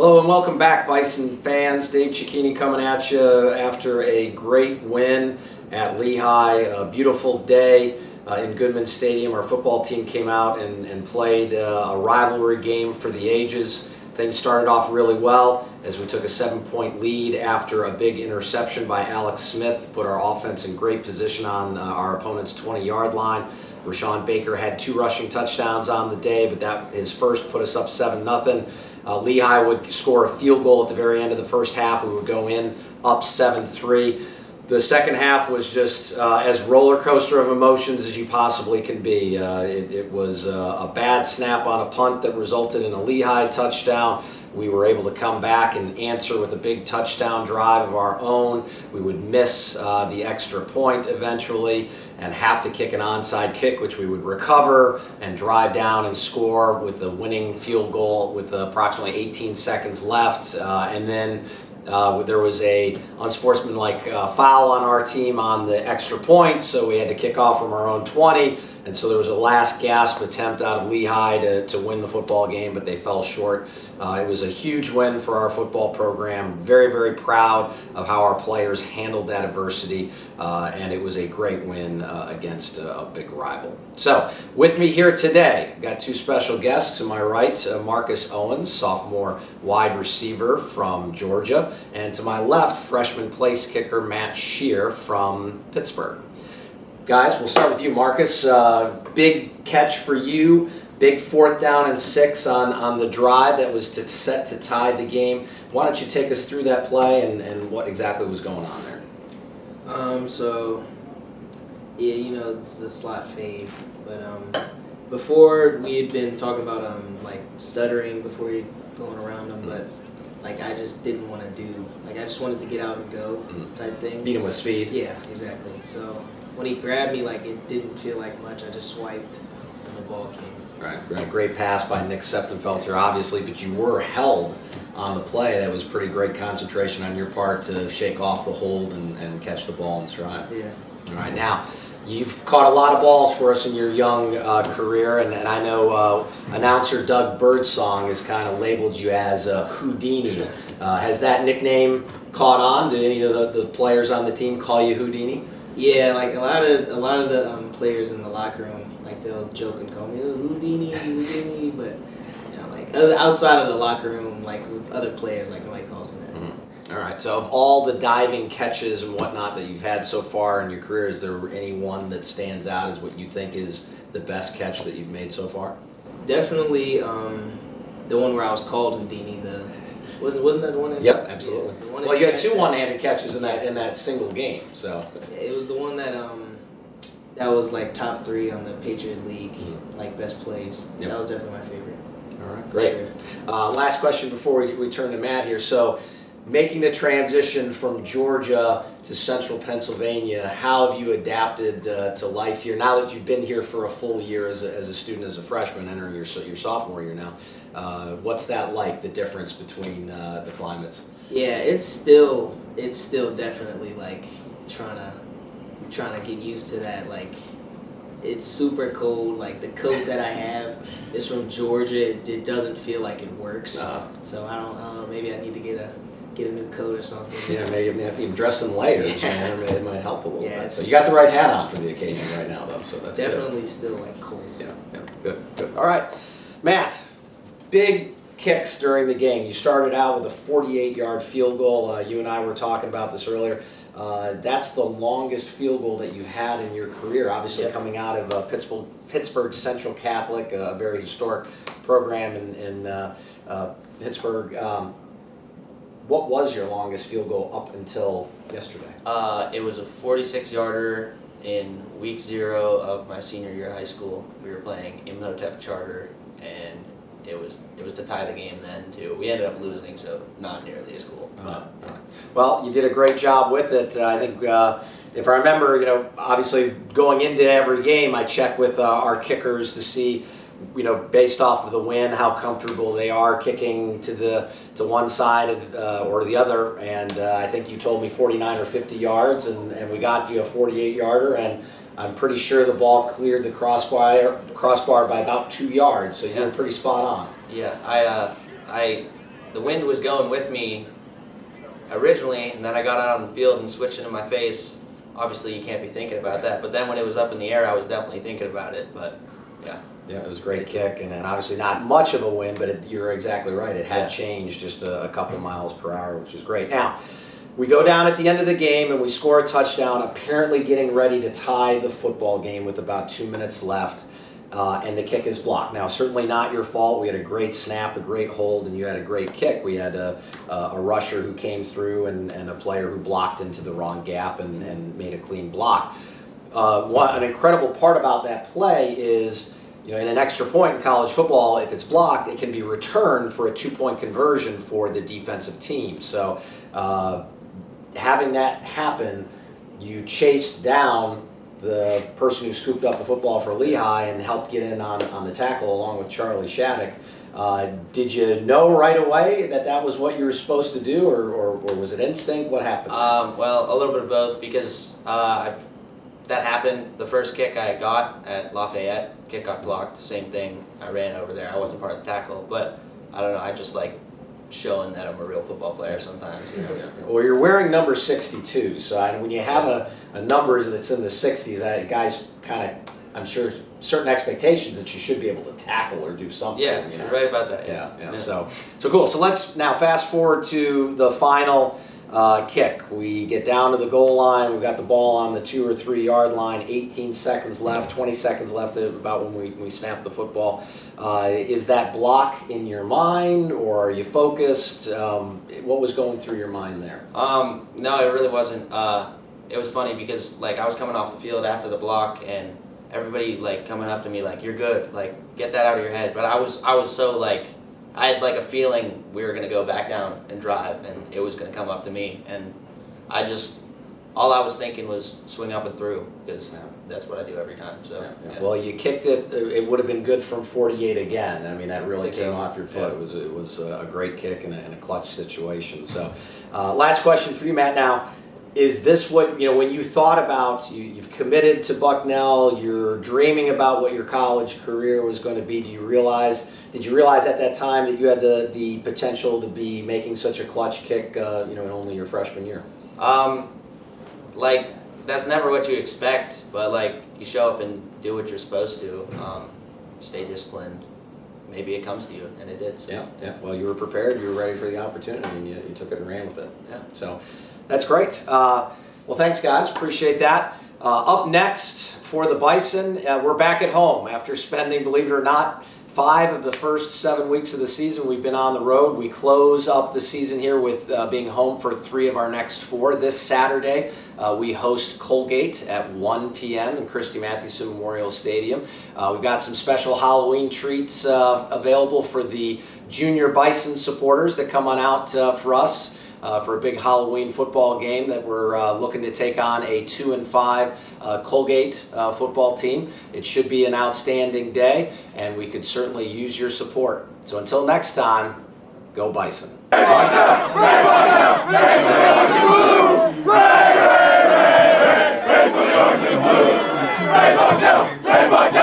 Hello and welcome back, Bison fans. Dave Cicchini coming at you after a great win at Lehigh. A beautiful day in Goodman Stadium. Our football team came out and played a rivalry game for the ages. Things started off really well as we took a 7-point lead after a big interception by Alex Smith, put our offense in great position on our opponent's 20-yard line. Rashawn Baker had 2 rushing touchdowns on the day, but his first put us up 7-0. Lehigh would score a field goal at the very end of the first half. We would go in up 7-3. The second half was just as roller coaster of emotions as you possibly can be. It was a bad snap on a punt that resulted in a Lehigh touchdown. We were able to come back and answer with a big touchdown drive of our own. We would miss the extra point eventually and have to kick an onside kick, which we would recover and drive down and score with the winning field goal with approximately 18 seconds left. And then there was a unsportsmanlike foul on our team on the extra point, so we had to kick off from our own 20. And so there was a last gasp attempt out of Lehigh to win the football game, but they fell short. It was a huge win for our football program. Very, very proud of how our players handled that adversity, and it was a great win against a big rival. So with me here today, I've got 2 special guests. To my right, Marcus Owens, sophomore wide receiver from Georgia, and to my left, freshman place kicker Matt Shear from Pittsburgh. Guys, we'll start with you, Marcus. Big catch for you. Big 4th down and 6 on the drive that was set to tie the game. Why don't you take us through that play and what exactly was going on there? It's the slot fade. But before we had been talking about stuttering before you going around them, but I just didn't want to do I just wanted to get out and go type thing. Beat him with speed. Yeah, exactly. So when he grabbed me, it didn't feel like much. I just swiped and the ball came. Right. Great pass by Nick Septenfelter, obviously, but you were held on the play. That was pretty great concentration on your part to shake off the hold and catch the ball in stride. Yeah. All right, now, you've caught a lot of balls for us in your young career, and I know announcer Doug Birdsong has kind of labeled you as Houdini. Has that nickname caught on? Do any of the players on the team call you Houdini? Yeah, a lot of the players in the locker room, they'll joke and call me Houdini, but outside of the locker room, with other players, nobody calls me that. Mm-hmm. All right. So of all the diving catches and whatnot that you've had so far in your career, is there any one that stands out as what you think is the best catch that you've made so far? Definitely the one where I was called Houdini. Wasn't that the one? Yep, absolutely. Yeah, well, you had 2 one-handed catches in that single game. So it was the one that was top 3 on the Patriot League, best plays. Yep. That was definitely my favorite. All right, great. Sure. Last question before we turn to Matt here. So, making the transition from Georgia to Central Pennsylvania, how have you adapted to life here? Now that you've been here for a full year as a student, as a freshman, entering your sophomore year now, what's that like? The difference between the climates? Yeah, it's still definitely trying to get used to that. It's super cold. The coat that I have is from Georgia. It doesn't feel like it works. So I don't know. Maybe I need to get a new coat or something. Yeah, maybe if you dress in layers, man, it might help a little bit. So you Yeah. got the right hat on for the occasion right now, though. So that's definitely good. still cold. Yeah, good. All right, Matt. Big kicks during the game. You started out with a 48-yard field goal. You and I were talking about this earlier. That's the longest field goal that you've had in your career, obviously coming out of Pittsburgh Central Catholic, a very historic program in Pittsburgh. What was your longest field goal up until yesterday? It was a 46-yarder in week 0 of my senior year of high school. We were playing Imhotep Charter, and it was to tie the game then too. We ended up losing, so not nearly as cool. Well, you did a great job with it. I think if I remember, obviously going into every game, I check with our kickers to see, based off of the wind, how comfortable they are kicking to one side or the other. And I think you told me 49 or 50 yards, and we got you a 48-yarder, and I'm pretty sure the ball cleared the crossbar by about 2 yards. So you were pretty spot on. Yeah, I the wind was going with me originally, and then I got out on the field and switched into my face. Obviously, you can't be thinking about that. But then when it was up in the air, I was definitely thinking about it. But yeah. Yeah, it was a great kick, and then obviously not much of a wind, but you're exactly right. It had changed just a couple miles per hour, which is great. Now, we go down at the end of the game and we score a touchdown, apparently getting ready to tie the football game with about 2 minutes left, and the kick is blocked. Now, certainly not your fault. We had a great snap, a great hold, and you had a great kick. We had a rusher who came through and a player who blocked into the wrong gap and made a clean block. An incredible part about that play is, in an extra point in college football, if it's blocked, it can be returned for a 2-point conversion for the defensive team. So having that happen, you chased down the person who scooped up the football for Lehigh and helped get in on the tackle along with Charlie Shattuck. Did you know right away that was what you were supposed to do, or was it instinct? What happened? Well, a little bit of both, because that happened. The first kick I got at Lafayette, kick got blocked, same thing. I ran over there. I wasn't part of the tackle, but I don't know. I just like showing that I'm a real football player sometimes. Well, you're wearing number 62, so when you have a number that's in the 60s, guys kind of, I'm sure, certain expectations that you should be able to tackle or do something. Yeah, you're right about that. Yeah. So cool. So let's now fast forward to the final kick. We get down to the goal line. We've got the ball on the 2 or 3 yard line. 18 seconds left. 20 seconds left about when we snap the football. Is that block in your mind, or are you focused? What was going through your mind there? No, it really wasn't. It was funny because I was coming off the field after the block, and everybody coming up to me you're good, get that out of your head. But I was so I had a feeling we were gonna go back down and drive, and it was gonna come up to me, and all I was thinking was swing up and through, because that's what I do every time. So yeah. Well, you kicked it. It would have been good from 48 again. I mean, that really came off your foot. Yeah. It was a great kick and a clutch situation. So, last question for you, Matt. Now, is this what when you thought about you've committed to Bucknell? You're dreaming about what your college career was going to be. Did you realize at that time that you had the potential to be making such a clutch kick? In only your freshman year. That's never what you expect, but you show up and do what you're supposed to. Stay disciplined. Maybe it comes to you, and it did. So. Yeah. Well, you were prepared. You were ready for the opportunity, and you took it and ran with it. Yeah. So that's great. Well, thanks, guys. Appreciate that. Up next for the Bison, we're back at home after spending, believe it or not, 5 of the first 7 weeks of the season. We've been on the road. We close up the season here with being home for 3 of our next 4. This Saturday, we host Colgate at 1 p.m. in Christy Mathewson Memorial Stadium. We've got some special Halloween treats available for the junior Bison supporters that come on out for us for a big Halloween football game that we're looking to take on a 2-5 Colgate football team. It should be an outstanding day, and we could certainly use your support. So until next time, go Bison. Ray Bucknell! Ray Bucknell! Ray for the orange and blue! Ray for the orange and blue! Ray Bucknell! Ray Bucknell!